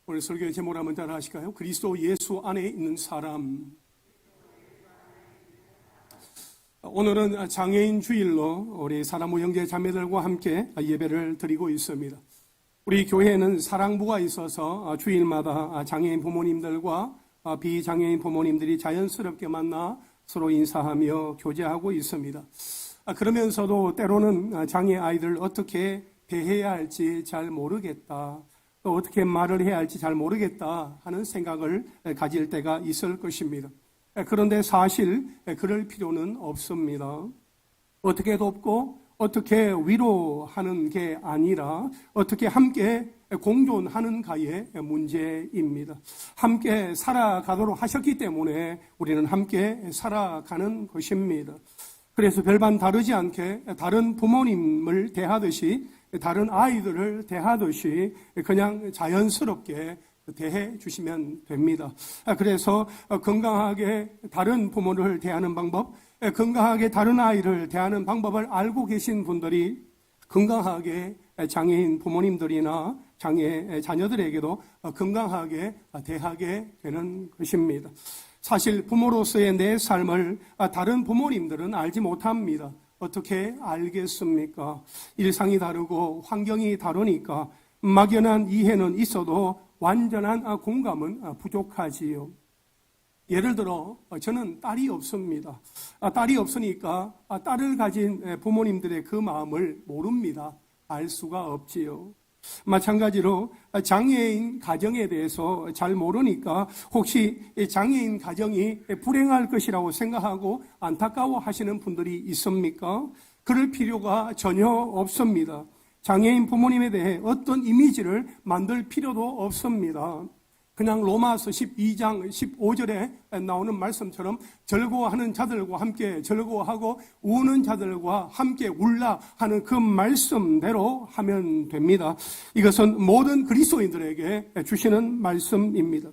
오늘 설교의 제목을 한번 따라 하실까요? 그리스도 예수 안에 있는 사람. 오늘은 장애인 주일로 우리 사랑부 형제 자매들과 함께 예배를 드리고 있습니다. 우리 교회에는 사랑부가 있어서 주일마다 장애인 부모님들과 비장애인 부모님들이 자연스럽게 만나 서로 인사하며 교제하고 있습니다. 그러면서도 때로는 장애 아이들 어떻게 대해야 할지 잘 모르겠다, 또 어떻게 말을 해야 할지 잘 모르겠다 하는 생각을 가질 때가 있을 것입니다. 그런데 사실 그럴 필요는 없습니다. 어떻게 돕고 어떻게 위로하는 게 아니라 어떻게 함께 공존하는가의 문제입니다. 함께 살아가도록 하셨기 때문에 우리는 함께 살아가는 것입니다. 그래서 별반 다르지 않게 다른 부모님을 대하듯이, 다른 아이들을 대하듯이 그냥 자연스럽게 대해 주시면 됩니다. 그래서 건강하게 다른 부모를 대하는 방법, 건강하게 다른 아이를 대하는 방법을 알고 계신 분들이 건강하게 장애인 부모님들이나 장애 자녀들에게도 건강하게 대하게 되는 것입니다. 사실 부모로서의 내 삶을 다른 부모님들은 알지 못합니다. 어떻게 알겠습니까? 일상이 다르고 환경이 다르니까 막연한 이해는 있어도 완전한 공감은 부족하지요. 예를 들어 저는 딸이 없습니다. 딸이 없으니까 딸을 가진 부모님들의 그 마음을 모릅니다. 알 수가 없지요. 마찬가지로 장애인 가정에 대해서 잘 모르니까 혹시 장애인 가정이 불행할 것이라고 생각하고 안타까워 하시는 분들이 있습니까? 그럴 필요가 전혀 없습니다. 장애인 부모님에 대해 어떤 이미지를 만들 필요도 없습니다. 그냥 로마서 12장 15절에 나오는 말씀처럼 즐거워하는 자들과 함께 즐거워하고 우는 자들과 함께 울라 하는 그 말씀대로 하면 됩니다. 이것은 모든 그리스도인들에게 주시는 말씀입니다.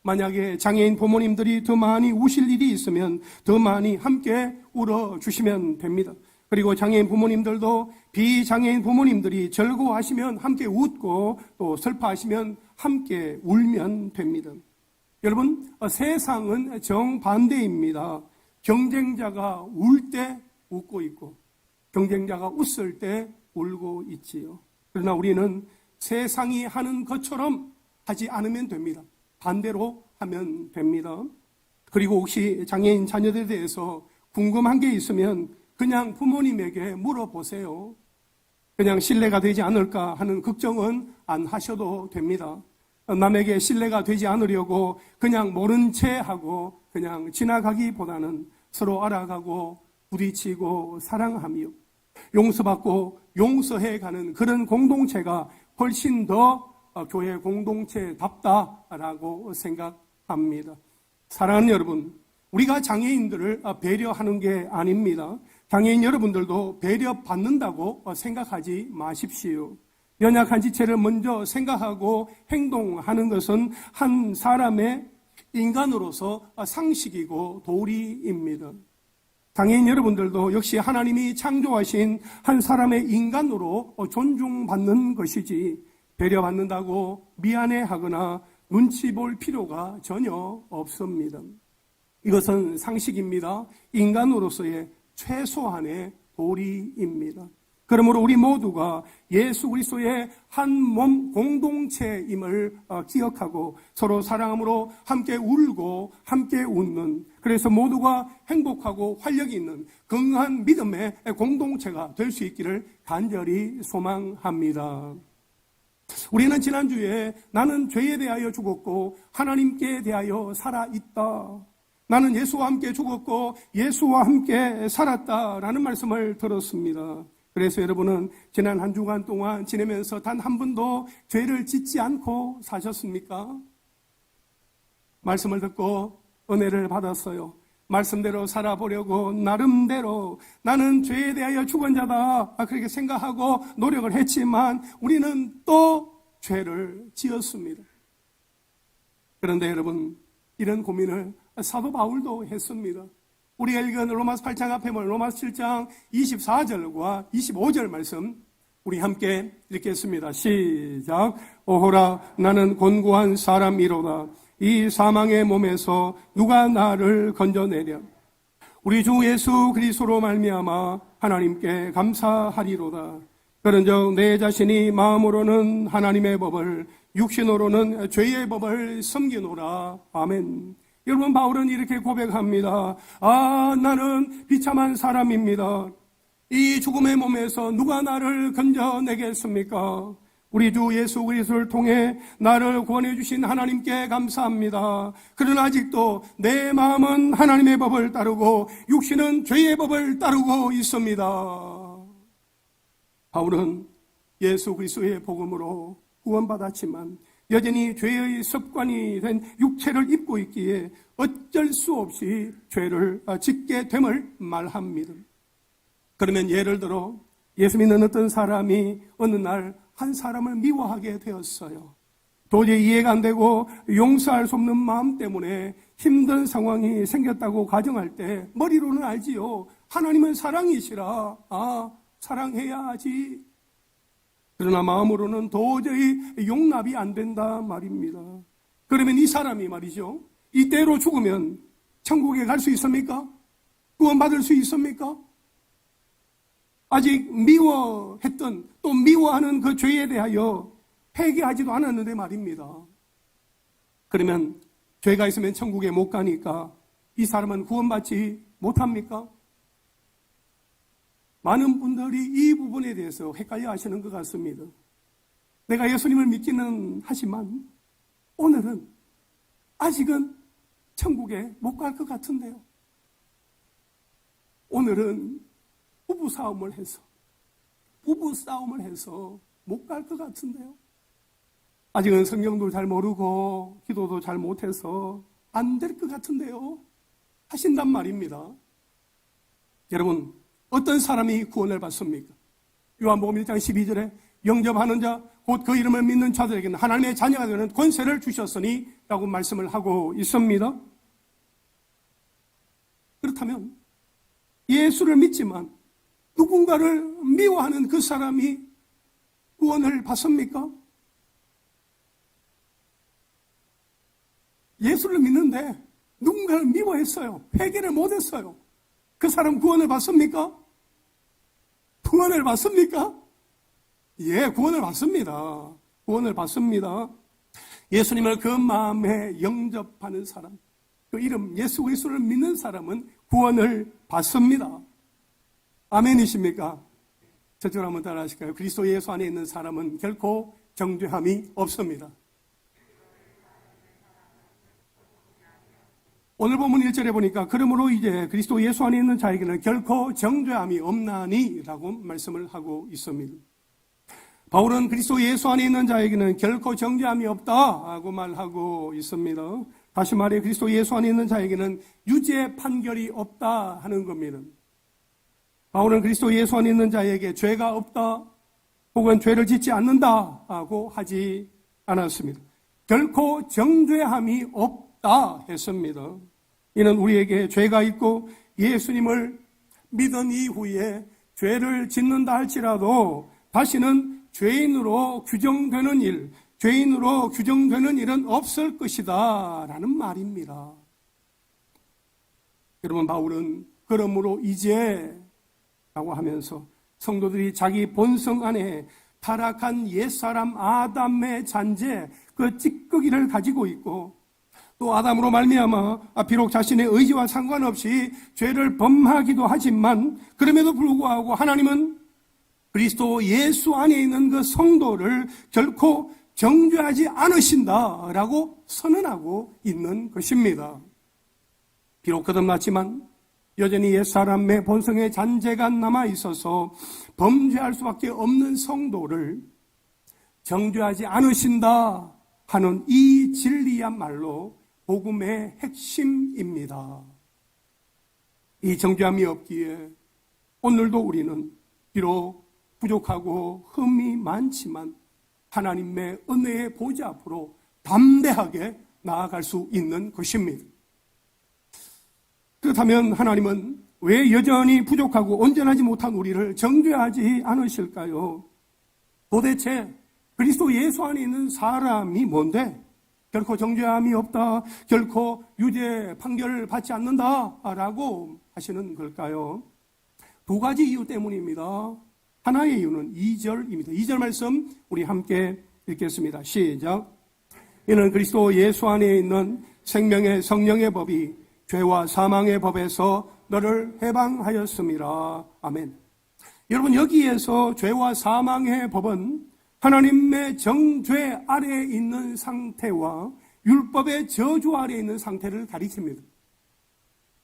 만약에 장애인 부모님들이 더 많이 우실 일이 있으면 더 많이 함께 울어주시면 됩니다. 그리고 장애인 부모님들도 비장애인 부모님들이 즐거워하시면 함께 웃고 또 슬퍼하시면 함께 울면 됩니다. 여러분, 세상은 정반대입니다. 경쟁자가 울 때 웃고 있고 경쟁자가 웃을 때 울고 있지요. 그러나 우리는 세상이 하는 것처럼 하지 않으면 됩니다. 반대로 하면 됩니다. 그리고 혹시 장애인 자녀들에 대해서 궁금한 게 있으면 그냥 부모님에게 물어보세요. 그냥 신뢰가 되지 않을까 하는 걱정은 안 하셔도 됩니다. 남에게 신뢰가 되지 않으려고 그냥 모른 채 하고 그냥 지나가기보다는 서로 알아가고 부딪히고 사랑하며 용서받고 용서해가는 그런 공동체가 훨씬 더 교회 공동체답다라고 생각합니다. 사랑하는 여러분, 우리가 장애인들을 배려하는 게 아닙니다. 장애인 여러분들도 배려받는다고 생각하지 마십시오. 연약한 지체를 먼저 생각하고 행동하는 것은 한 사람의 인간으로서 상식이고 도리입니다. 장애인 여러분들도 역시 하나님이 창조하신 한 사람의 인간으로 존중받는 것이지 배려받는다고 미안해하거나 눈치 볼 필요가 전혀 없습니다. 이것은 상식입니다. 인간으로서의 최소한의 도리입니다. 그러므로 우리 모두가 예수 그리스도의 한 몸 공동체임을 기억하고 서로 사랑함으로 함께 울고 함께 웃는, 그래서 모두가 행복하고 활력이 있는 건강한 믿음의 공동체가 될 수 있기를 간절히 소망합니다. 우리는 지난주에 나는 죄에 대하여 죽었고 하나님께 대하여 살아있다, 나는 예수와 함께 죽었고 예수와 함께 살았다라는 말씀을 들었습니다. 그래서 여러분은 지난 한 주간 동안 지내면서 단 한 번도 죄를 짓지 않고 사셨습니까? 말씀을 듣고 은혜를 받았어요. 말씀대로 살아보려고 나름대로 나는 죄에 대하여 죽은 자다 그렇게 생각하고 노력을 했지만 우리는 또 죄를 지었습니다. 그런데 여러분, 이런 고민을 사도 바울도 했습니다. 우리가 읽은 로마서 8장 앞에 보면 로마서 7장 24절과 25절 말씀, 우리 함께 읽겠습니다. 시작. 오호라 나는 곤고한 사람이로다. 이 사망의 몸에서 누가 나를 건져내랴. 우리 주 예수 그리스도로 말미암아 하나님께 감사하리로다. 그런즉 내 자신이 마음으로는 하나님의 법을, 육신으로는 죄의 법을 섬기노라. 아멘. 여러분, 바울은 이렇게 고백합니다. 나는 비참한 사람입니다. 이 죽음의 몸에서 누가 나를 건져내겠습니까? 우리 주 예수 그리스도를 통해 나를 구원해 주신 하나님께 감사합니다. 그러나 아직도 내 마음은 하나님의 법을 따르고 육신은 죄의 법을 따르고 있습니다. 바울은 예수 그리스도의 복음으로 구원받았지만 여전히 죄의 습관이 된 육체를 입고 있기에 어쩔 수 없이 죄를 짓게 됨을 말합니다. 그러면 예를 들어 예수 믿는 어떤 사람이 어느 날 한 사람을 미워하게 되었어요. 도저히 이해가 안 되고 용서할 수 없는 마음 때문에 힘든 상황이 생겼다고 가정할 때 머리로는 알지요. 하나님은 사랑이시라. 사랑해야지. 그러나 마음으로는 도저히 용납이 안 된다 말입니다. 그러면 이 사람이 말이죠. 이때로 죽으면 천국에 갈 수 있습니까? 구원받을 수 있습니까? 아직 미워했던 또 미워하는 그 죄에 대하여 회개하지도 않았는데 말입니다. 그러면 죄가 있으면 천국에 못 가니까 이 사람은 구원받지 못합니까? 많은 분들이 이 부분에 대해서 헷갈려 하시는 것 같습니다. 내가 예수님을 믿기는 하지만 오늘은 아직은 천국에 못 갈 것 같은데요. 오늘은 부부싸움을 해서 못 갈 것 같은데요. 아직은 성경도 잘 모르고 기도도 잘 못해서 안 될 것 같은데요. 하신단 말입니다. 여러분, 어떤 사람이 구원을 받습니까? 요한복음 1장 12절에 영접하는 자, 곧 그 이름을 믿는 자들에게는 하나님의 자녀가 되는 권세를 주셨으니 라고 말씀을 하고 있습니다. 그렇다면 예수를 믿지만 누군가를 미워하는 그 사람이 구원을 받습니까? 예수를 믿는데 누군가를 미워했어요. 회개를 못했어요. 그 사람 구원을 받습니까? 구원을 받습니까? 예, 구원을 받습니다. 구원을 받습니다. 예수님을 그 마음에 영접하는 사람, 그 이름 예수 그리스도를 믿는 사람은 구원을 받습니다. 아멘이십니까? 저쪽으로 한번 따라 하실까요? 그리스도 예수 안에 있는 사람은 결코 정죄함이 없습니다. 오늘 본문 1절에 보니까 그러므로 이제 그리스도 예수 안에 있는 자에게는 결코 정죄함이 없나니 라고 말씀을 하고 있습니다. 바울은 그리스도 예수 안에 있는 자에게는 결코 정죄함이 없다고 말하고 있습니다. 다시 말해 그리스도 예수 안에 있는 자에게는 유죄 판결이 없다 하는 겁니다. 바울은 그리스도 예수 안에 있는 자에게 죄가 없다 혹은 죄를 짓지 않는다고 하지 않았습니다. 결코 정죄함이 없다 했습니다. 이는 우리에게 죄가 있고 예수님을 믿은 이후에 죄를 짓는다 할지라도 다시는 죄인으로 규정되는 일은 없을 것이다 라는 말입니다. 여러분, 바울은 그러므로 이제 라고 하면서 성도들이 자기 본성 안에 타락한 옛사람 아담의 잔재, 그 찌꺼기를 가지고 있고 또 아담으로 말미암아 비록 자신의 의지와 상관없이 죄를 범하기도 하지만 그럼에도 불구하고 하나님은 그리스도 예수 안에 있는 그 성도를 결코 정죄하지 않으신다라고 선언하고 있는 것입니다. 비록 거듭났지만 여전히 옛사람의 본성의 잔재가 남아있어서 범죄할 수밖에 없는 성도를 정죄하지 않으신다 하는 이 진리야말로 복음의 핵심입니다. 이 정죄함이 없기에 오늘도 우리는 비록 부족하고 흠이 많지만 하나님의 은혜의 보좌 앞으로 담대하게 나아갈 수 있는 것입니다. 그렇다면 하나님은 왜 여전히 부족하고 온전하지 못한 우리를 정죄하지 않으실까요? 도대체 그리스도 예수 안에 있는 사람이 뭔데? 결코 정죄함이 없다, 결코 유죄 판결을 받지 않는다라고 하시는 걸까요? 두 가지 이유 때문입니다. 하나의 이유는 2절입니다. 2절 말씀 우리 함께 읽겠습니다. 시작. 이는 그리스도 예수 안에 있는 생명의 성령의 법이 죄와 사망의 법에서 너를 해방하였습니다. 아멘. 여러분, 여기에서 죄와 사망의 법은 하나님의 정죄 아래에 있는 상태와 율법의 저주 아래에 있는 상태를 가리킵니다.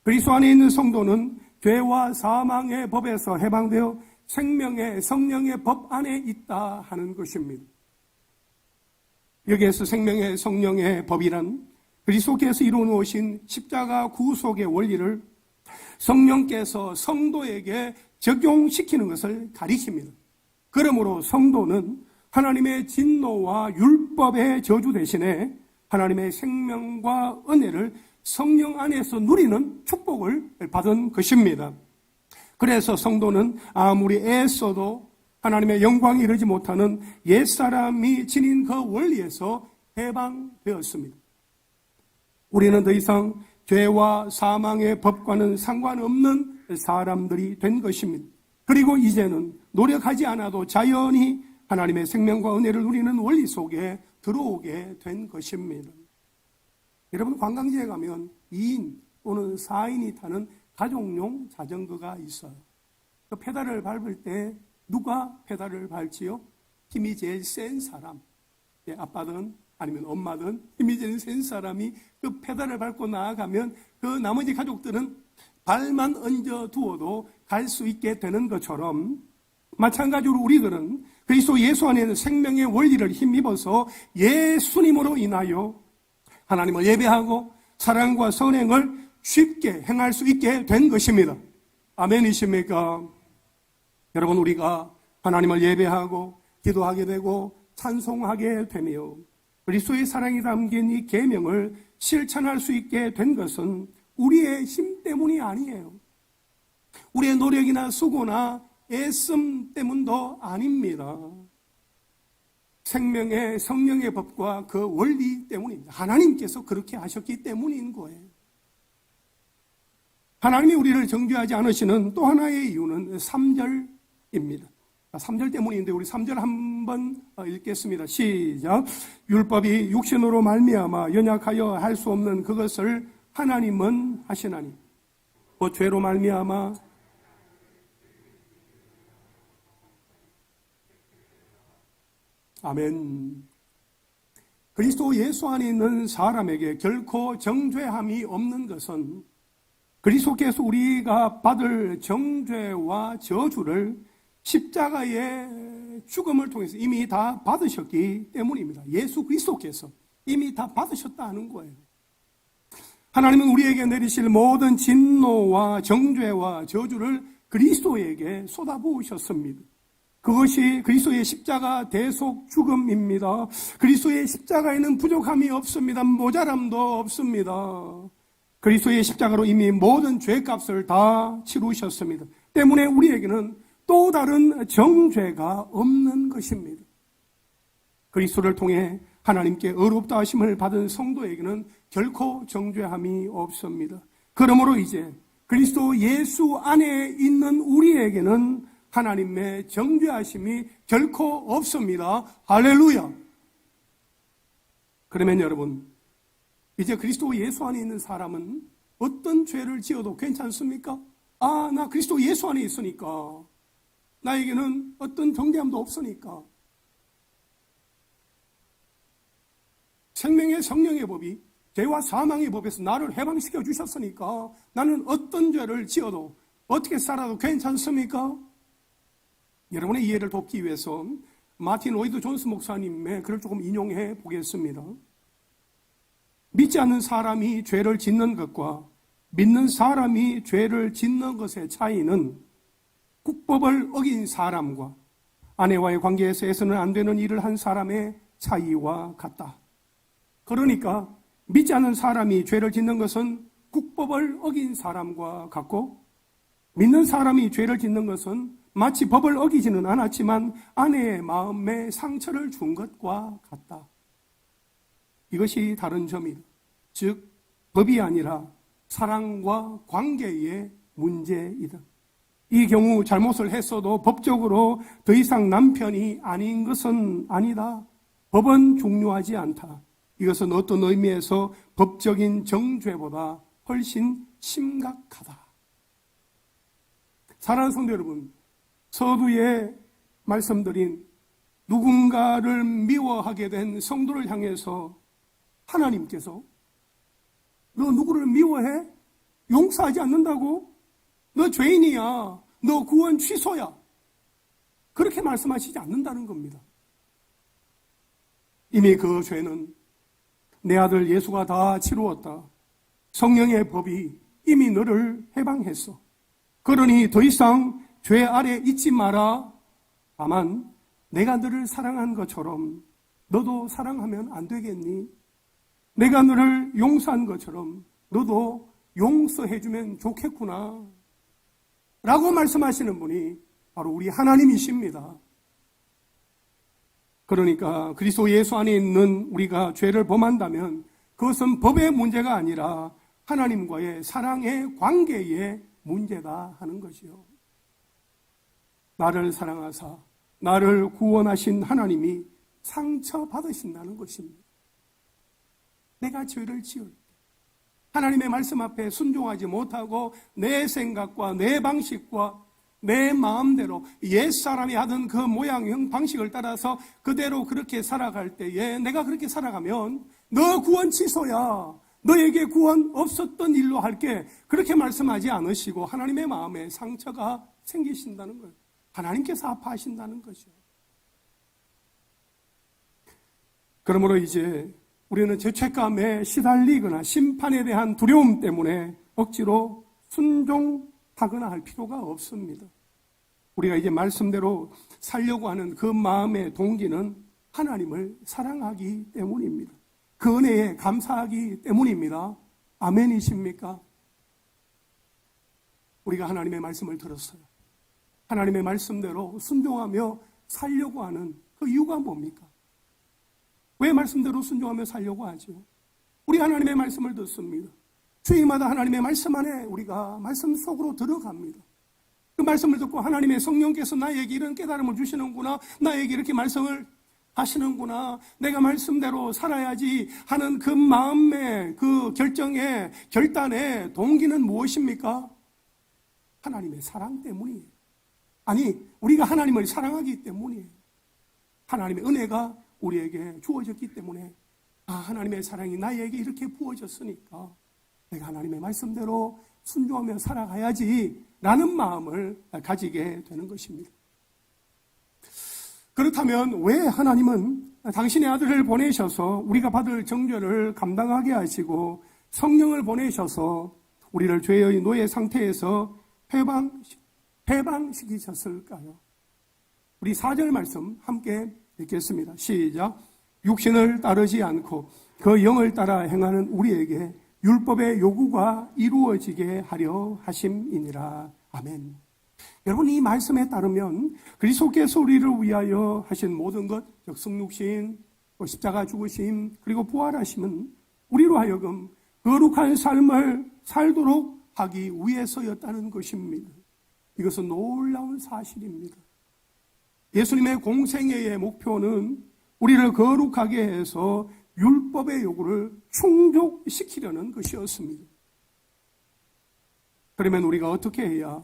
그리스도 안에 있는 성도는 죄와 사망의 법에서 해방되어 생명의 성령의 법 안에 있다 하는 것입니다. 여기에서 생명의 성령의 법이란 그리스도께서 이루어 놓으신 십자가 구속의 원리를 성령께서 성도에게 적용시키는 것을 가리킵니다. 그러므로 성도는 하나님의 진노와 율법의 저주 대신에 하나님의 생명과 은혜를 성령 안에서 누리는 축복을 받은 것입니다. 그래서 성도는 아무리 애써도 하나님의 영광이 이르지 못하는 옛사람이 지닌 그 원리에서 해방되었습니다. 우리는 더 이상 죄와 사망의 법과는 상관없는 사람들이 된 것입니다. 그리고 이제는 노력하지 않아도 자연히 하나님의 생명과 은혜를 누리는 원리 속에 들어오게 된 것입니다. 여러분, 관광지에 가면 2인 또는 4인이 타는 가족용 자전거가 있어요. 그 페달을 밟을 때 누가 페달을 밟지요? 힘이 제일 센 사람, 아빠든 아니면 엄마든 힘이 제일 센 사람이 그 페달을 밟고 나아가면 그 나머지 가족들은 발만 얹어 두어도 갈 수 있게 되는 것처럼, 마찬가지로 우리들은 그리스도 예수 안에 있는 생명의 원리를 힘입어서 예수님으로 인하여 하나님을 예배하고 사랑과 선행을 쉽게 행할 수 있게 된 것입니다. 아멘이십니까? 여러분, 우리가 하나님을 예배하고 기도하게 되고 찬송하게 되며 그리스도의 사랑이 담긴 이 계명을 실천할 수 있게 된 것은 우리의 힘 때문이 아니에요. 우리의 노력이나 수고나 애씀 때문도 아닙니다. 생명의 성령의 법과 그 원리 때문입니다. 하나님께서 그렇게 하셨기 때문인 거예요. 하나님이 우리를 정죄하지 않으시는 또 하나의 이유는 3절입니다. 3절 때문인데 우리 3절 한번 읽겠습니다. 시작. 율법이 육신으로 말미암아 연약하여 할 수 없는 그것을 하나님은 하시나니 그 죄로 말미암아 아멘. 그리스도 예수 안에 있는 사람에게 결코 정죄함이 없는 것은 그리스도께서 우리가 받을 정죄와 저주를 십자가의 죽음을 통해서 이미 다 받으셨기 때문입니다. 예수 그리스도께서 이미 다 받으셨다는 거예요. 하나님은 우리에게 내리실 모든 진노와 정죄와 저주를 그리스도에게 쏟아부으셨습니다. 그것이 그리스도의 십자가 대속 죽음입니다. 그리스도의 십자가에는 부족함이 없습니다. 모자람도 없습니다. 그리스도의 십자가로 이미 모든 죄값을 다 치루셨습니다. 때문에 우리에게는 또 다른 정죄가 없는 것입니다. 그리스도를 통해 하나님께 의롭다 하심을 받은 성도에게는 결코 정죄함이 없습니다. 그러므로 이제 그리스도 예수 안에 있는 우리에게는 하나님의 정죄하심이 결코 없습니다. 할렐루야. 그러면 여러분, 이제 그리스도 예수 안에 있는 사람은 어떤 죄를 지어도 괜찮습니까? 나 그리스도 예수 안에 있으니까 나에게는 어떤 정죄함도 없으니까, 생명의 성령의 법이 죄와 사망의 법에서 나를 해방시켜 주셨으니까 나는 어떤 죄를 지어도 어떻게 살아도 괜찮습니까? 여러분의 이해를 돕기 위해서 마틴 로이드 존스 목사님의 글을 조금 인용해 보겠습니다. 믿지 않는 사람이 죄를 짓는 것과 믿는 사람이 죄를 짓는 것의 차이는 국법을 어긴 사람과 아내와의 관계에서 해서는 안 되는 일을 한 사람의 차이와 같다. 그러니까 믿지 않는 사람이 죄를 짓는 것은 국법을 어긴 사람과 같고, 믿는 사람이 죄를 짓는 것은 마치 법을 어기지는 않았지만 아내의 마음에 상처를 준 것과 같다. 이것이 다른 점이다. 즉 법이 아니라 사랑과 관계의 문제이다. 이 경우 잘못을 했어도 법적으로 더 이상 남편이 아닌 것은 아니다. 법은 중요하지 않다. 이것은 어떤 의미에서 법적인 정죄보다 훨씬 심각하다. 사랑하는 성도 여러분, 서두에 말씀드린 누군가를 미워하게 된 성도를 향해서 하나님께서 너 누구를 미워해? 용서하지 않는다고? 너 죄인이야. 너 구원 취소야. 그렇게 말씀하시지 않는다는 겁니다. 이미 그 죄는 내 아들 예수가 다 치루었다. 성령의 법이 이미 너를 해방했어. 그러니 더 이상 죄 아래 있지 마라. 다만 내가 너를 사랑한 것처럼 너도 사랑하면 안 되겠니? 내가 너를 용서한 것처럼 너도 용서해주면 좋겠구나. 라고 말씀하시는 분이 바로 우리 하나님이십니다. 그러니까 그리스도 예수 안에 있는 우리가 죄를 범한다면 그것은 법의 문제가 아니라 하나님과의 사랑의 관계의 문제다 하는 것이요. 나를 사랑하사 나를 구원하신 하나님이 상처받으신다는 것입니다. 내가 죄를 지을 때 하나님의 말씀 앞에 순종하지 못하고 내 생각과 내 방식과 내 마음대로 옛사람이 하던 그 모양형 방식을 따라서 그대로 그렇게 살아갈 때에 내가 그렇게 살아가면 너 구원 취소야. 너에게 구원 없었던 일로 할게. 그렇게 말씀하지 않으시고 하나님의 마음에 상처가 생기신다는 거예요. 하나님께서 아파하신다는 거죠. 그러므로 이제 우리는 죄책감에 시달리거나 심판에 대한 두려움 때문에 억지로 순종하거나 할 필요가 없습니다. 우리가 이제 말씀대로 살려고 하는 그 마음의 동기는 하나님을 사랑하기 때문입니다. 그 은혜에 감사하기 때문입니다. 아멘이십니까? 우리가 하나님의 말씀을 들었어요. 하나님의 말씀대로 순종하며 살려고 하는 그 이유가 뭡니까? 왜 말씀대로 순종하며 살려고 하죠? 우리 하나님의 말씀을 듣습니다. 주일마다 하나님의 말씀 안에 우리가 말씀 속으로 들어갑니다. 그 말씀을 듣고 하나님의 성령께서 나에게 이런 깨달음을 주시는구나. 나에게 이렇게 말씀을 하시는구나. 내가 말씀대로 살아야지 하는 그 마음의 그 결정의 결단의 동기는 무엇입니까? 하나님의 사랑 때문이에요. 아니, 우리가 하나님을 사랑하기 때문이에요. 하나님의 은혜가 우리에게 주어졌기 때문에 하나님의 사랑이 나에게 이렇게 부어졌으니까 내가 하나님의 말씀대로 순종하며 살아가야지 라는 마음을 가지게 되는 것입니다. 그렇다면 왜 하나님은 당신의 아들을 보내셔서 우리가 받을 정죄를 감당하게 하시고 성령을 보내셔서 우리를 죄의 노예 상태에서 해방시키셨을까요? 우리 4절 말씀 함께 읽겠습니다. 시작. 육신을 따르지 않고 그 영을 따라 행하는 우리에게 율법의 요구가 이루어지게 하려 하심이니라. 아멘. 여러분, 이 말씀에 따르면 그리스도께서 우리를 위하여 하신 모든 것, 즉 성육신, 십자가 죽으심, 그리고 부활하심은 우리로 하여금 거룩한 삶을 살도록 하기 위해서였다는 것입니다. 이것은 놀라운 사실입니다. 예수님의 공생애의 목표는 우리를 거룩하게 해서 율법의 요구를 충족시키려는 것이었습니다. 그러면 우리가 어떻게 해야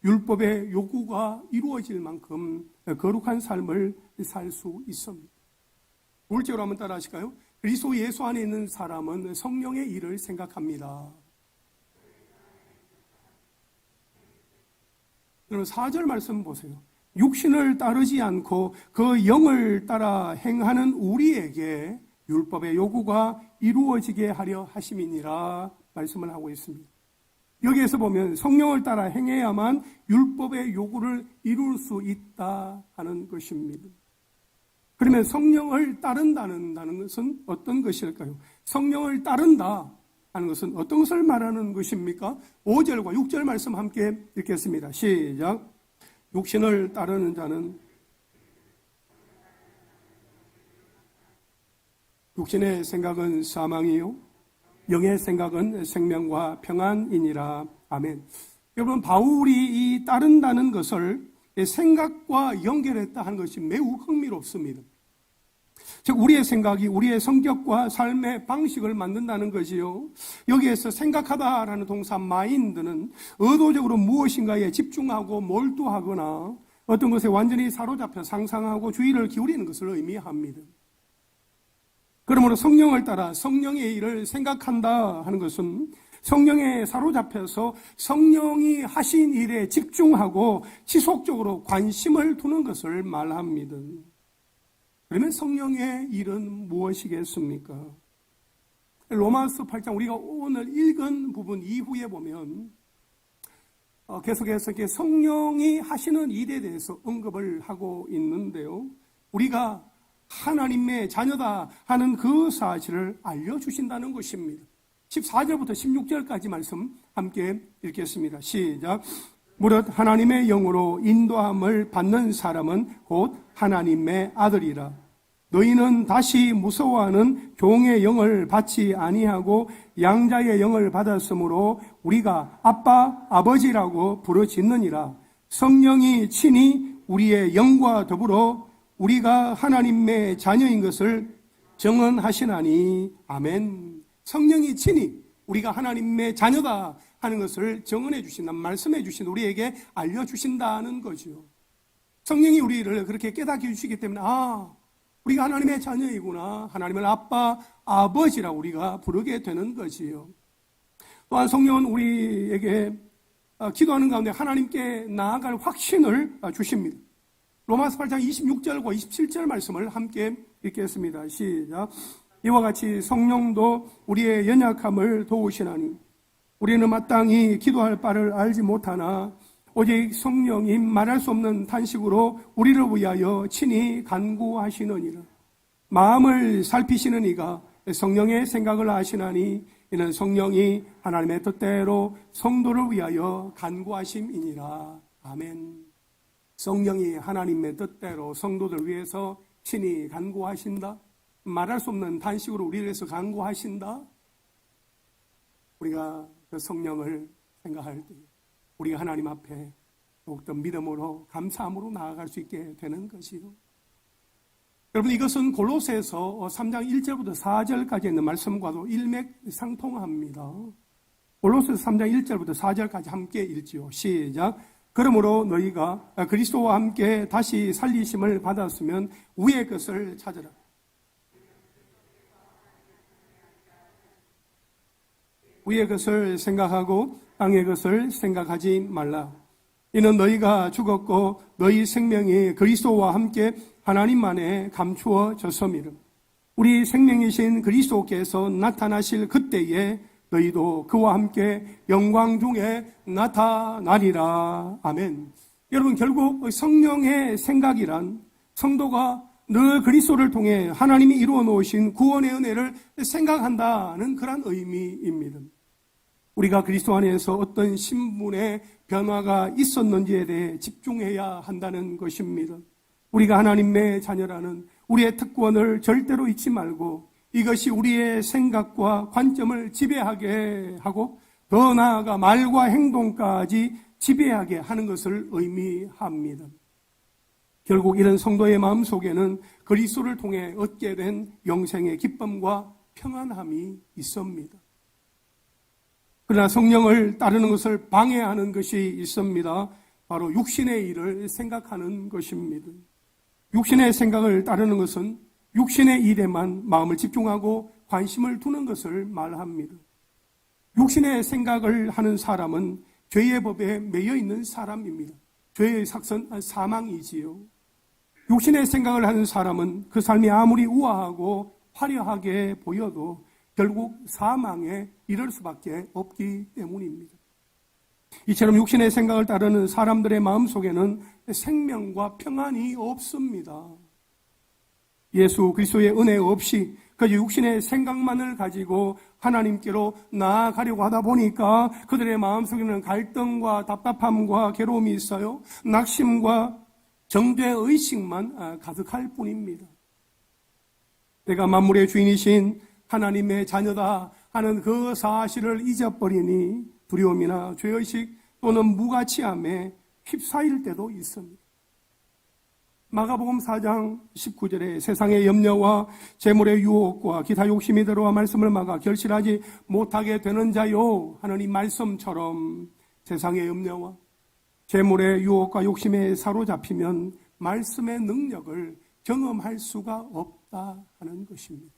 율법의 요구가 이루어질 만큼 거룩한 삶을 살 수 있습니다? 우울적으로 한번 따라 하실까요? 그리스도 예수 안에 있는 사람은 성령의 일을 생각합니다. 여러분 4절 말씀 보세요. 육신을 따르지 않고 그 영을 따라 행하는 우리에게 율법의 요구가 이루어지게 하려 하심이니라 말씀을 하고 있습니다. 여기에서 보면 성령을 따라 행해야만 율법의 요구를 이룰 수 있다 하는 것입니다. 그러면 성령을 따른다는 것은 어떤 것일까요? 성령을 따른다 하는 것은 어떤 것을 말하는 것입니까? 5절과 6절 말씀 함께 읽겠습니다. 시작. 육신을 따르는 자는 육신의 생각은 사망이요 영의 생각은 생명과 평안이니라. 아멘. 여러분, 바울이 이 따른다는 것을 생각과 연결했다 하는 것이 매우 흥미롭습니다. 즉 우리의 생각이 우리의 성격과 삶의 방식을 만든다는 것이요, 여기에서 생각하다라는 동사 마인드는 의도적으로 무엇인가에 집중하고 몰두하거나 어떤 것에 완전히 사로잡혀 상상하고 주의를 기울이는 것을 의미합니다. 그러므로 성령을 따라 성령의 일을 생각한다 하는 것은 성령에 사로잡혀서 성령이 하신 일에 집중하고 지속적으로 관심을 두는 것을 말합니다. 그러면 성령의 일은 무엇이겠습니까? 로마서 8장 우리가 오늘 읽은 부분 이후에 보면 계속해서 성령이 하시는 일에 대해서 언급을 하고 있는데요, 우리가 하나님의 자녀다 하는 그 사실을 알려주신다는 것입니다. 14절부터 16절까지 말씀 함께 읽겠습니다. 시작. 무릇 하나님의 영으로 인도함을 받는 사람은 곧 하나님의 아들이라. 너희는 다시 무서워하는 종의 영을 받지 아니하고 양자의 영을 받았으므로 우리가 아빠, 아버지라고 부르짖느니라. 성령이 친히 우리의 영과 더불어 우리가 하나님의 자녀인 것을 증언하시나니. 아멘. 성령이 친히 우리가 하나님의 자녀다 하는 것을 증언해 주신다, 말씀해 주신다, 우리에게 알려주신다는 거죠. 성령이 우리를 그렇게 깨닫게 해주시기 때문에 우리가 하나님의 자녀이구나, 하나님을 아빠, 아버지라고 우리가 부르게 되는 거지요. 또한 성령은 우리에게 기도하는 가운데 하나님께 나아갈 확신을 주십니다. 로마서 8장 26절과 27절 말씀을 함께 읽겠습니다. 시작. 이와 같이 성령도 우리의 연약함을 도우시나니 우리는 마땅히 기도할 바를 알지 못하나 오직 성령이 말할 수 없는 탄식으로 우리를 위하여 친히 간구하시느니라. 마음을 살피시는 이가 성령의 생각을 아시나니 이는 성령이 하나님의 뜻대로 성도를 위하여 간구하심이니라. 아멘. 성령이 하나님의 뜻대로 성도들 위해서 친히 간구하신다. 말할 수 없는 탄식으로 우리를 위해서 간구하신다. 우리가 그 성령을 생각할 때 우리가 하나님 앞에 더욱더 믿음으로 감사함으로 나아갈 수 있게 되는 것이요. 여러분, 이것은 골로새서 3장 1절부터 4절까지 있는 말씀과도 일맥상통합니다. 골로새서 3장 1절부터 4절까지 함께 읽지요. 시작. 그러므로 너희가 그리스도와 함께 다시 살리심을 받았으면 위의 것을 찾으라. 위의 것을 생각하고 땅의 것을 생각하지 말라. 이는 너희가 죽었고 너희 생명이 그리스도와 함께 하나님 안에 감추어졌음이라. 우리 생명이신 그리스도께서 나타나실 그때에 너희도 그와 함께 영광 중에 나타나리라. 아멘. 여러분, 결국 성령의 생각이란 성도가 늘 그리스도를 통해 하나님이 이루어 놓으신 구원의 은혜를 생각한다는 그런 의미입니다. 우리가 그리스도 안에서 어떤 신분의 변화가 있었는지에 대해 집중해야 한다는 것입니다. 우리가 하나님의 자녀라는 우리의 특권을 절대로 잊지 말고 이것이 우리의 생각과 관점을 지배하게 하고 더 나아가 말과 행동까지 지배하게 하는 것을 의미합니다. 결국 이런 성도의 마음속에는 그리스도를 통해 얻게 된 영생의 기쁨과 평안함이 있습니다. 그러나 성령을 따르는 것을 방해하는 것이 있습니다. 바로 육신의 일을 생각하는 것입니다. 육신의 생각을 따르는 것은 육신의 일에만 마음을 집중하고 관심을 두는 것을 말합니다. 육신의 생각을 하는 사람은 죄의 법에 매여 있는 사람입니다. 죄의 삭선 사망이지요. 육신의 생각을 하는 사람은 그 삶이 아무리 우아하고 화려하게 보여도 결국 사망에 이를 수밖에 없기 때문입니다. 이처럼 육신의 생각을 따르는 사람들의 마음속에는 생명과 평안이 없습니다. 예수 그리스도의 은혜 없이 그 육신의 생각만을 가지고 하나님께로 나아가려고 하다 보니까 그들의 마음속에는 갈등과 답답함과 괴로움이 있어요. 낙심과 정죄의식만 가득할 뿐입니다. 내가 만물의 주인이신 하나님의 자녀다 하는 그 사실을 잊어버리니 두려움이나 죄의식 또는 무가치함에 휩싸일 때도 있습니다. 마가복음 4장 19절에 세상의 염려와 재물의 유혹과 기타 욕심이 들어와 말씀을 막아 결실하지 못하게 되는 자요 하는 이 말씀처럼 세상의 염려와 재물의 유혹과 욕심에 사로잡히면 말씀의 능력을 경험할 수가 없다 하는 것입니다.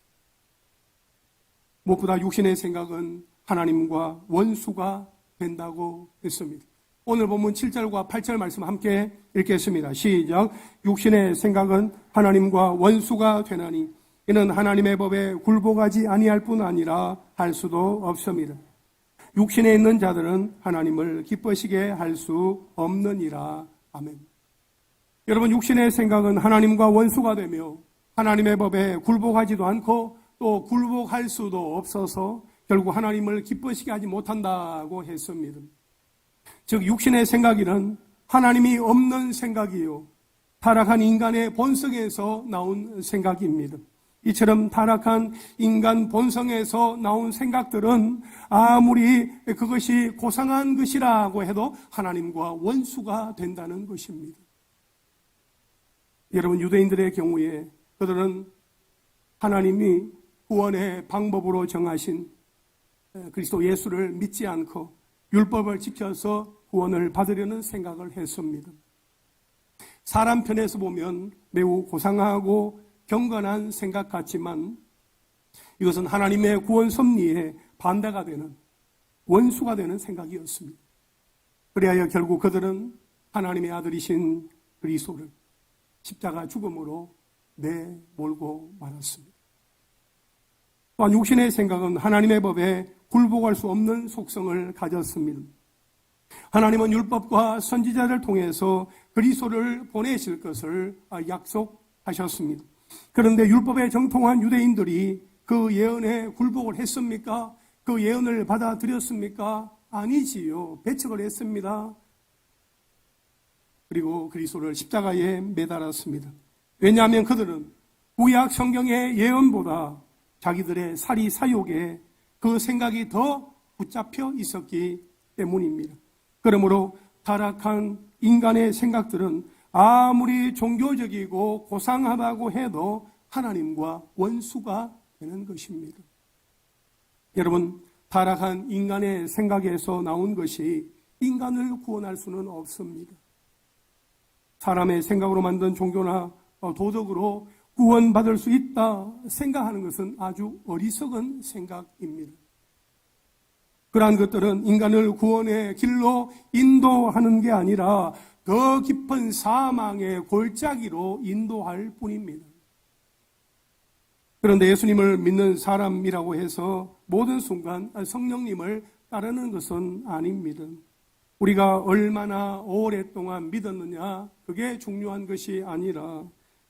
무엇보다 육신의 생각은 하나님과 원수가 된다고 했습니다. 오늘 본문 7절과 8절 말씀 함께 읽겠습니다. 시작. 육신의 생각은 하나님과 원수가 되나니 이는 하나님의 법에 굴복하지 아니할 뿐 아니라 할 수도 없습니다. 육신에 있는 자들은 하나님을 기쁘시게 할 수 없느니라. 아멘. 여러분, 육신의 생각은 하나님과 원수가 되며 하나님의 법에 굴복하지도 않고 또 굴복할 수도 없어서 결국 하나님을 기쁘시게 하지 못한다고 했습니다. 즉 육신의 생각이란 하나님이 없는 생각이요 타락한 인간의 본성에서 나온 생각입니다. 이처럼 타락한 인간 본성에서 나온 생각들은 아무리 그것이 고상한 것이라고 해도 하나님과 원수가 된다는 것입니다. 여러분, 유대인들의 경우에 그들은 하나님이 구원의 방법으로 정하신 그리스도 예수를 믿지 않고 율법을 지켜서 구원을 받으려는 생각을 했습니다. 사람 편에서 보면 매우 고상하고 경건한 생각 같지만 이것은 하나님의 구원 섭리에 반대가 되는 원수가 되는 생각이었습니다. 그리하여 결국 그들은 하나님의 아들이신 그리스도를 십자가 죽음으로 내몰고 말았습니다. 또한 육신의 생각은 하나님의 법에 굴복할 수 없는 속성을 가졌습니다. 하나님은 율법과 선지자를 통해서 그리스도를 보내실 것을 약속하셨습니다. 그런데 율법에 정통한 유대인들이 그 예언에 굴복을 했습니까? 그 예언을 받아들였습니까? 아니지요. 배척을 했습니다. 그리고 그리스도를 십자가에 매달았습니다. 왜냐하면 그들은 구약 성경의 예언보다 자기들의 사리 사욕에 그 생각이 더 붙잡혀 있었기 때문입니다. 그러므로 타락한 인간의 생각들은 아무리 종교적이고 고상하다고 해도 하나님과 원수가 되는 것입니다. 여러분, 타락한 인간의 생각에서 나온 것이 인간을 구원할 수는 없습니다. 사람의 생각으로 만든 종교나 도덕으로 구원받을 수 있다 생각하는 것은 아주 어리석은 생각입니다. 그러한 것들은 인간을 구원의 길로 인도하는 게 아니라 더 깊은 사망의 골짜기로 인도할 뿐입니다. 그런데 예수님을 믿는 사람이라고 해서 모든 순간 성령님을 따르는 것은 아닙니다. 우리가 얼마나 오랫동안 믿었느냐, 그게 중요한 것이 아니라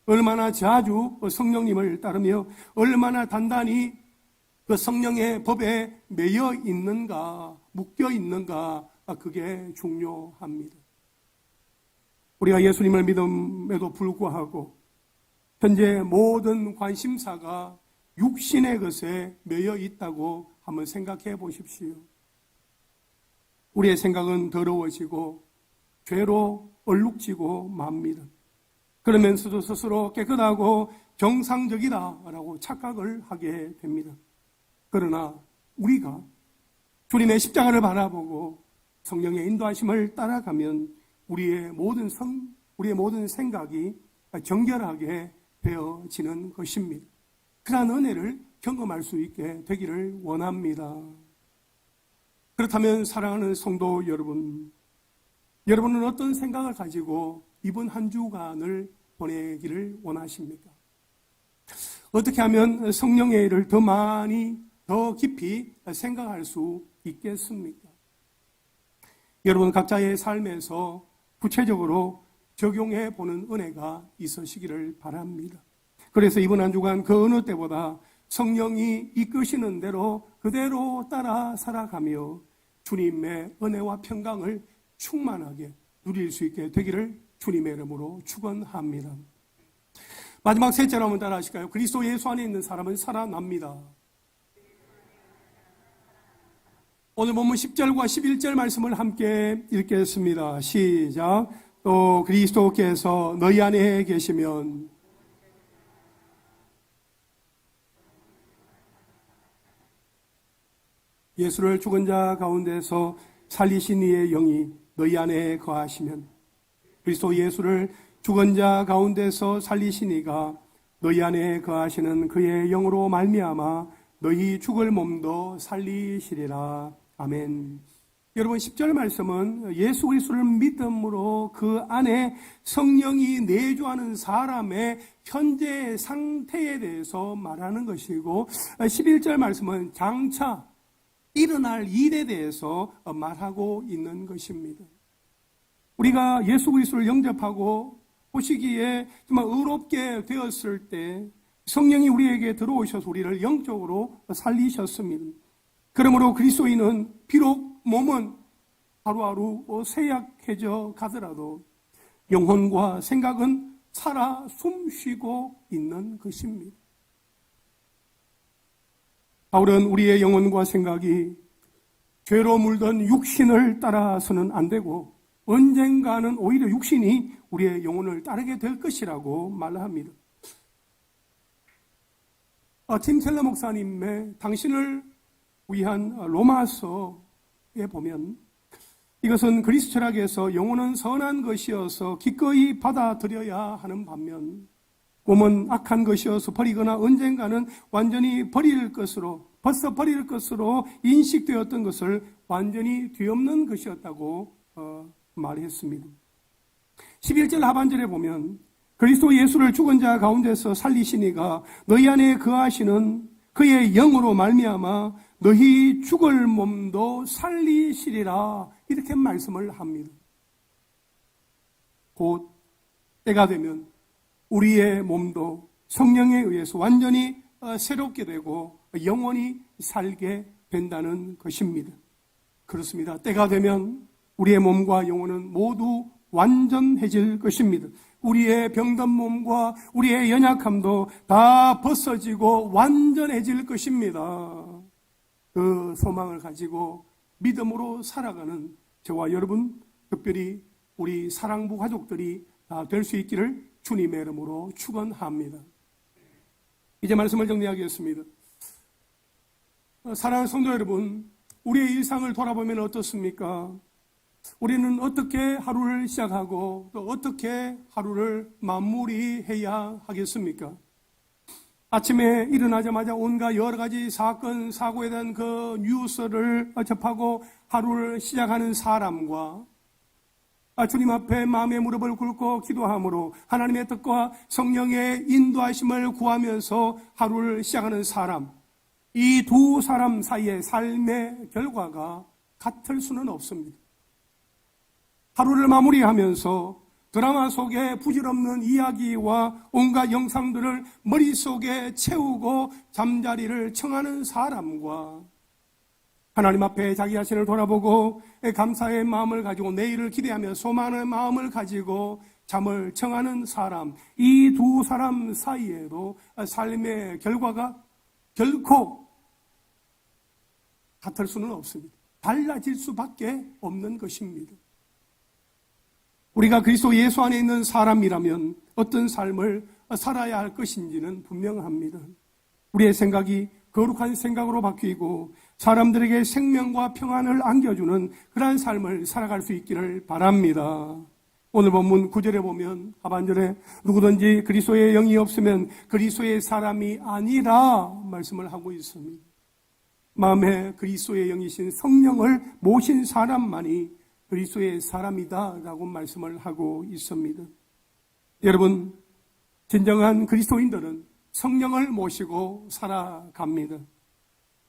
얼마나 자주 성령님을 따르며 얼마나 단단히 그 성령의 법에 매여 있는가, 묶여 있는가, 그게 중요합니다. 우리가 예수님을 믿음에도 불구하고 현재 모든 관심사가 육신의 것에 매여 있다고 한번 생각해 보십시오. 우리의 생각은 더러워지고 죄로 얼룩지고 맙니다. 그러면서도 스스로 깨끗하고 정상적이다라고 착각을 하게 됩니다. 그러나 우리가 주님의 십자가를 바라보고 성령의 인도하심을 따라가면 우리의 모든 생각이 정결하게 되어지는 것입니다. 그러한 은혜를 경험할 수 있게 되기를 원합니다. 그렇다면 사랑하는 성도 여러분, 여러분은 어떤 생각을 가지고 이번 한 주간을 보내기를 원하십니까? 어떻게 하면 성령의 일을 더 많이, 더 깊이 생각할 수 있겠습니까? 여러분 각자의 삶에서 구체적으로 적용해 보는 은혜가 있으시기를 바랍니다. 그래서 이번 한 주간 그 어느 때보다 성령이 이끄시는 대로 그대로 따라 살아가며 주님의 은혜와 평강을 충만하게 누릴 수 있게 되기를 주님의 이름으로 축원합니다. 마지막 셋째로 한번 따라 하실까요? 그리스도 예수 안에 있는 사람은 살아납니다. 오늘 본문 10절과 11절 말씀을 함께 읽겠습니다. 시작. 또 그리스도께서 너희 안에 계시면 예수를 죽은 자 가운데서 살리신 이의 영이 너희 안에 거하시면 그리스도 예수를 죽은 자 가운데서 살리신 이가 너희 안에 거하시는 그의 영으로 말미암아 너희 죽을 몸도 살리시리라. 아멘. 여러분 10절 말씀은 예수 그리스도를 믿음으로 그 안에 성령이 내주하는 사람의 현재 상태에 대해서 말하는 것이고 11절 말씀은 장차 일어날 일에 대해서 말하고 있는 것입니다. 우리가 예수 그리스도를 영접하고 보시기에 정말 의롭게 되었을 때 성령이 우리에게 들어오셔서 우리를 영적으로 살리셨습니다. 그러므로 그리스도인은 비록 몸은 하루하루 쇠약해져 가더라도 영혼과 생각은 살아 숨쉬고 있는 것입니다. 바울은 우리의 영혼과 생각이 죄로 물든 육신을 따라서는 안 되고 언젠가는 오히려 육신이 우리의 영혼을 따르게 될 것이라고 말합니다. 팀 켈러 목사님의 당신을 위한 로마서에 보면 이것은 그리스도 철학에서 영혼은 선한 것이어서 기꺼이 받아들여야 하는 반면 몸은 악한 것이어서 버리거나 언젠가는 완전히 벌써 버릴 것으로 인식되었던 것을 완전히 뒤엎는 것이었다고 말했습니다. 11절 하반절에 보면 그리스도 예수를 죽은 자 가운데서 살리시니가 너희 안에 거하시는 그의 영으로 말미암아 너희 죽을 몸도 살리시리라 이렇게 말씀을 합니다. 곧 때가 되면 우리의 몸도 성령에 의해서 완전히 새롭게 되고 영원히 살게 된다는 것입니다. 그렇습니다. 때가 되면 우리의 몸과 영혼은 모두 완전해질 것입니다. 우리의 병든 몸과 우리의 연약함도 다 벗어지고 완전해질 것입니다. 그 소망을 가지고 믿음으로 살아가는 저와 여러분, 특별히 우리 사랑부 가족들이 다 될 수 있기를 주님의 이름으로 축원합니다. 이제 말씀을 정리하겠습니다. 사랑하는 성도 여러분, 우리의 일상을 돌아보면 어떻습니까? 우리는 어떻게 하루를 시작하고 또 어떻게 하루를 마무리해야 하겠습니까? 아침에 일어나자마자 온갖 여러 가지 사건, 사고에 대한 그 뉴스를 접하고 하루를 시작하는 사람과 주님 앞에 마음의 무릎을 꿇고 기도함으로 하나님의 뜻과 성령의 인도하심을 구하면서 하루를 시작하는 사람, 이 두 사람 사이의 삶의 결과가 같을 수는 없습니다. 하루를 마무리하면서 드라마 속에 부질없는 이야기와 온갖 영상들을 머릿속에 채우고 잠자리를 청하는 사람과 하나님 앞에 자기 자신을 돌아보고 감사의 마음을 가지고 내일을 기대하며 소망의 마음을 가지고 잠을 청하는 사람, 이 두 사람 사이에도 삶의 결과가 결코 같을 수는 없습니다. 달라질 수밖에 없는 것입니다. 우리가 그리스도 예수 안에 있는 사람이라면 어떤 삶을 살아야 할 것인지는 분명합니다. 우리의 생각이 거룩한 생각으로 바뀌고 사람들에게 생명과 평안을 안겨주는 그러한 삶을 살아갈 수 있기를 바랍니다. 오늘 본문 9절에 보면 하반절에 누구든지 그리스도의 영이 없으면 그리스도의 사람이 아니라 말씀을 하고 있습니다. 마음에 그리스도의 영이신 성령을 모신 사람만이 그리스도의 사람이다라고 말씀을 하고 있습니다. 여러분, 진정한 그리스도인들은 성령을 모시고 살아갑니다.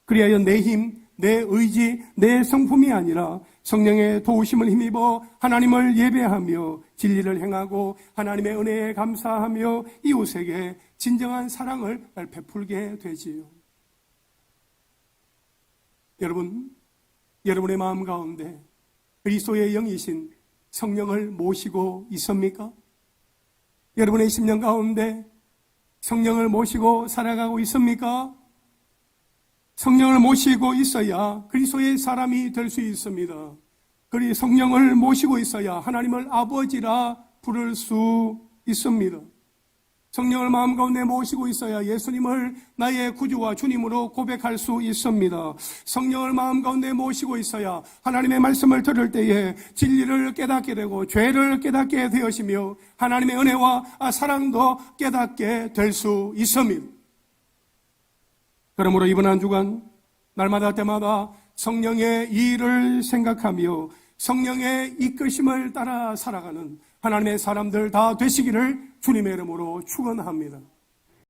그리하여 내 힘, 내 의지, 내 성품이 아니라 성령의 도우심을 힘입어 하나님을 예배하며 진리를 행하고 하나님의 은혜에 감사하며 이웃에게 진정한 사랑을 베풀게 되지요. 여러분의 마음 가운데 그리스도의 영이신 성령을 모시고 있습니까? 여러분의 심령 가운데 성령을 모시고 살아가고 있습니까? 성령을 모시고 있어야 그리스도의 사람이 될 수 있습니다. 그리 성령을 모시고 있어야 하나님을 아버지라 부를 수 있습니다. 성령을 마음 가운데 모시고 있어야 예수님을 나의 구주와 주님으로 고백할 수 있습니다. 성령을 마음 가운데 모시고 있어야 하나님의 말씀을 들을 때에 진리를 깨닫게 되고 죄를 깨닫게 되어지며 하나님의 은혜와 사랑도 깨닫게 될 수 있습니다. 그러므로 이번 한 주간 날마다 때마다 성령의 일을 생각하며 성령의 이끄심을 따라 살아가는 하나님의 사람들 다 되시기를 주님의 이름으로 축원합니다.